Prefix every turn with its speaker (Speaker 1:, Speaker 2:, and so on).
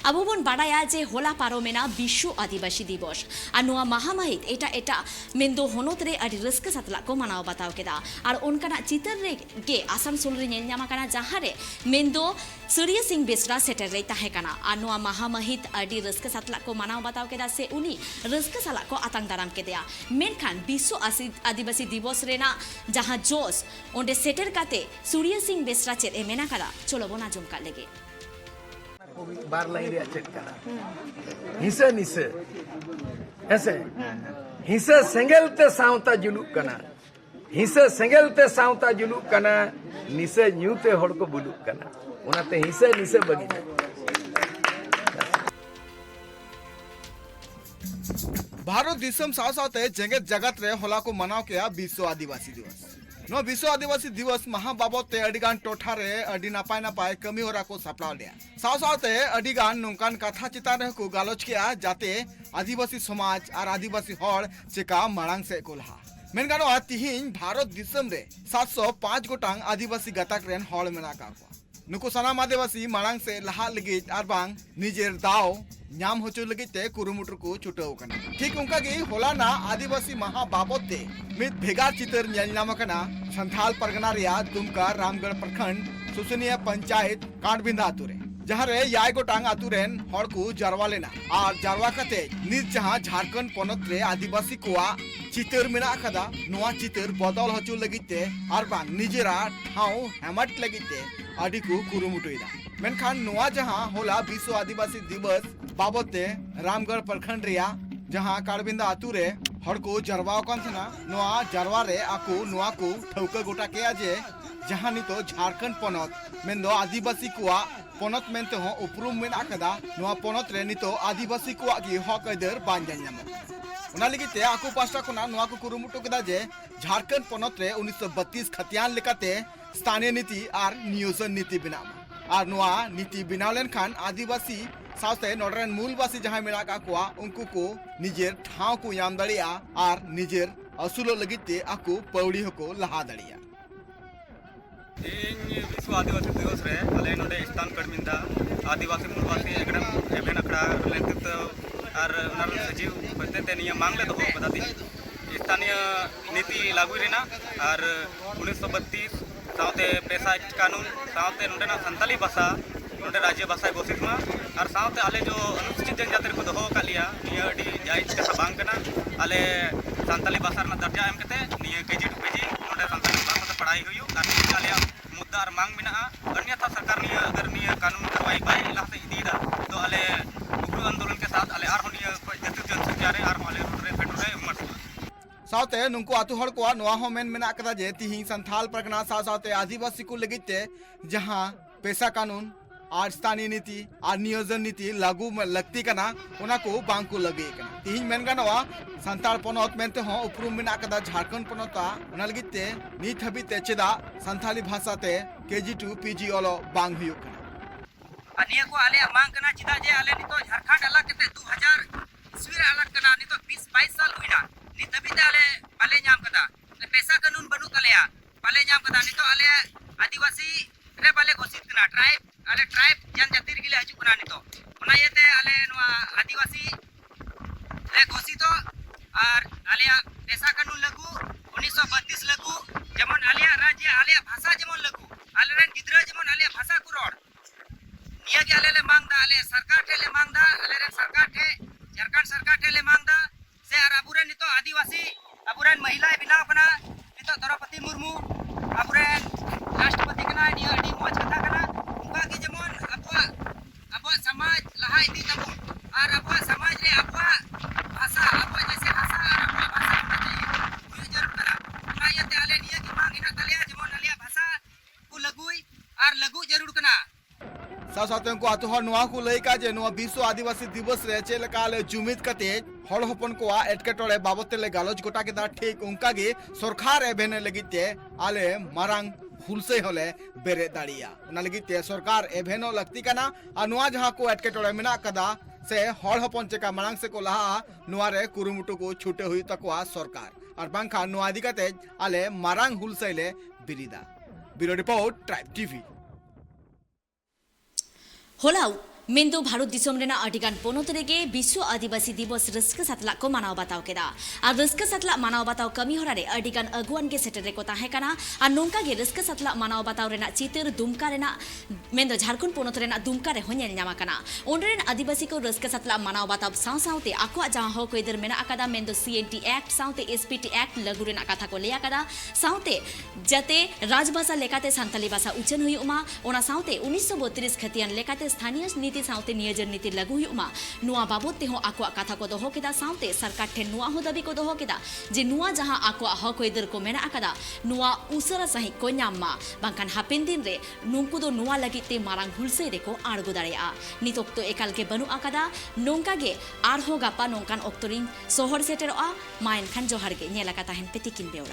Speaker 1: अबो बन बाडाया जे होला पारोमेना विश्व आदिवासी दिवस और नोआ महामाहित एटा मेंदो होनोत रे अडी रस्क सतला को मनाव बताव केदा और उनका चितर रे गे आसानसोल रे नेल ᱧᱟᱢ ᱟᱠᱟᱱᱟ जहाँ रे मेंदो सूर्य सिंह बेसरा सेटर रे ताहे काना और नोआ महामाहित अडी रस्क सतला को मनाव बताव केदा से उनी रस्क सला को आतंग दाराम केदया मेनखान विश्व आदिवासी दिवस रेना जहाँ जोस ओंडे सेटर काते सूर्य सिंह बेसरा चेत ए मेना करा चलो बोना जुमका लेगे
Speaker 2: बार लाइन रे चेक करा हिस्सा निसे ऐसे हिस्सा सेंगलते सावता जुलुक कना हिस्सा सेंगलते सावता जुलुक कना निसे न्यूते हड़ को बुलुक कना ओनाते हिस्सा निसे बगी
Speaker 3: भारत दिसम साव सावते जेगत जगत रे होला को मनाव के विश्व आदिवासी दिवस नो विश्व आदिवासी दिवस महा बाबते अडिगान टोठा रे अडी नापाय नापाय कमी होरा को सपलाव लिया साव सावते अडिगान नोंकान कथा चितान को गालोच किया जाते आदिवासी समाज और आदिवासी हड़ चेका मांग से को लहा मेन गानो तिहिन भारत दिसम रे 705 गोटांग आदिवासी गताक रेन हड़ मेना का नुको सनाम आदिवासी मांग से लहा लगित और बांग निजेर दाव नाम होचो लगिते कुरुमुटर को छुटाव कना ठीक उनका गे होलाना आदिवासी महा बाबते मित भेगार चितर नेल नाम कना संथाल परगना रिया दुमका रामगढ़ प्रखंड सुसुनिया पंचायत कांडबिंदा आतुरे जहाँ रे याय गोटांग आतुरेन हड़ को जरवा लेना और जरवा कते निज जहाँ झारखंड पनत रे आदिवासी कोआ चितर मेना कदा नोआ चितर बदल होचो लगिते और बांग निजेरा ठाव हेमट लगिते आदि को कुरुमुटुइदा मेनखान नोआ जहाँ होला विश्व आदिवासी दिवस बाबते रामगढ़ प्रखंड रिया जहाँ काड़बिंदा आतु रे हड़ को जरवाव कानथना नोआ जरवा रे आको नोआ को ठौका गोटा के आजे जहाँ नितो झारखंड पनत मेंदो आदिवासी कोआ पनत मेनते हो उपरुम मेन आकदा नोआ पनत रे नितो आदिवासी कोआ की हक अदर बांजान नाम ओना लगिते आको पास्टा कोना नोआ को कुरुमुटु केदा जे झारखंड पनत रे 1932 खतियान लेकाते स्थानीय नीति और नियोजन नीति बनाव और नोआ नीति बनाव लेनखान आदिवासी सावते नोडरेन मूलवासी जहाँ मेना का कोआ उनको को निजेर ठाव को याम दड़िया और निजेर असुलो लगिते आको पौड़ी को लहा दड़िया
Speaker 4: विश्व आदिवासी दिवस रे अले नोडे स्थान कड़मिंदा आदिवासी मूलवासी एकदम एवेन अखड़ा लेंतित और उनार सचिव होते ते निया मांग ले दो बताती स्थानीय नीति लागू रेना और 1932 सावते पेशा कानून सावते नोडेना संताली भाषा नोडे राज्य भाषा घोषित मा और सावते आले जो अनुसूचित जनजाति को दोहो का लिया निया अडी जायज कथा बांग कना आले संताली भाषा रे दर्जा एम कते निया केजी टू पेजी नोडे संताली भाषा ते पढ़ाई हुई और आले मुद्दा और मांग मेना अन्यथा सरकार निया अगर निया कानून करवाई बाई लासे इदीदा तो आले उग्र आंदोलन के साथ आले आर निया जति जनसंख्या रे आर आले रोड रे फेडर रे उमर
Speaker 3: सावते नुंको आतु हड़ को नोआ हो मेन मेना कदा जे तिही संथाल परगना सावते आदिवासी को लगिते जहां पेशा कानून और स्थानीय नीति और नियोजन नीति लागू लगती कना उना को बांग को लगे कना तिही मेन गानवा संताल पनत मेनते हो उपरुम मेना कदा झारखंड पनता उना लगिते नीत हबिते चेदा संथाली भाषाते केजी2 पीजी ओलो बांग हुयो कना
Speaker 5: अनिया को आले मांग कना चिदा जे आले नितो झारखंड अलग कते 2000 ईस्वी रे अलग कना नितो 20-22 साल हुइना नित हबिते आले नाम कदा पेशा कानून बनु कलेया पाले नाम कदा नितो आले आदिवासी रे बाले घोषित कना ट्राइब जनजाति रे गिले हजु कना नितो ओना येते आले नोआ आदिवासी रे घोषित और आलिया पेशा कानून लागू 1932 लागू जेमन आलिया राज्य आलिया भाषा जेमन लागू आले रेन गिदरा जेमन आलिया भाषा को रोड निया के आले मांगदा आले सरकार ठेले मांगदा आले रेन सरकार ठे झारखंड सरकार ठेले मांगदा से आर अबुरे नितो आदिवासी अबुरेन महिला बिनाव कना नितो द्रौपदी मुर्मू अबुरेन राष्ट्रपति कना निया अडी मोज कथा कना उनका की जेमन अबवा समाज लहा इदी तबु और अबवा समाज रे अबवा भाषा अबवा जैसे भाषा और अबवा भाषा होना चाहिए ये जरूर करा ना ये ते आले निया की मांग इना तलिया जेमन आलिया भाषा को लगुई और लगू जरूर कना
Speaker 3: सावते को आतु हड़ नोआ को लई का जे नोआ विश्व आदिवासी दिवस रे चेलकाले जुमित कते हड़ हपन को एटकेटोड़े बाबते ले गालोच गोटा के दा ठीक उनका गे सरकार एभेने लगिते आले मारांग हुलसे होले बेरे दाड़िया उना लगिते सरकार एभेनो लगती कना आ नोआ जहां को एटकेटोड़े मेना कदा से हड़ हपन चेका मांग से को लहा नोआ रे कुरुमुटु को छुटे हुई तकवा सरकार और बांखा नोआ दिकते आले मारांग हुलसेले बिरिदा ब्यूरो रिपोर्ट ट्राइब टीवी
Speaker 1: होलाउ मेंदो भारत दिसोम रेना अडिगान पोनोत रेगे विश्व आदिवासी दिवस रस्क सतला को मनाव बताव केदा आ रस्क सतला मनाव बताव कमी होरारे अडिगान अगुआन के सेटरे को ताहे काना आ नोंका गे रस्क सतला मनाव बताव रेना चितर दुमका रेना मेंदो झारखंड पोनोत रेना दुमका रे होन्या न्यामा काना ओनरेन आदिवासी को रस्क सतला मनाव बताव साव सावते आको जहां हो कोइदर मेना अकादा मेंदो सीएनटी एक्ट सावते एसपीटी एक्ट लगु रेना कथा को लेया कादा सावते जते राजभाषा लेकाते संताली भाषा उचन हुयुमा ओना सावते 1932 खतियान लेकाते स्थानीय नीति सावते नियोजन नीति लागू हुयुमा नुआ बाबत ते हो आको कथा को दोहो केदा सावते सरकार ठे नुआ हो दाबी को दोहो केदा जे नुआ जहां आको हक होइदर को मेना अकादा नुआ उसरा सही को न्यामा बांकान हापेन दिन रे नुंकु दो नुआ लगिते मारांग हुलसे रे को आड़गो दाड़ेया नितोक तो एकाल के बनु अकादा नोंका गे आर हो गापा नोंकान ऑक्टोरिंग सोहर सेटेरोआ मायन खान जोहार गे नेला कथा हेन पेतिकिन बेवरा।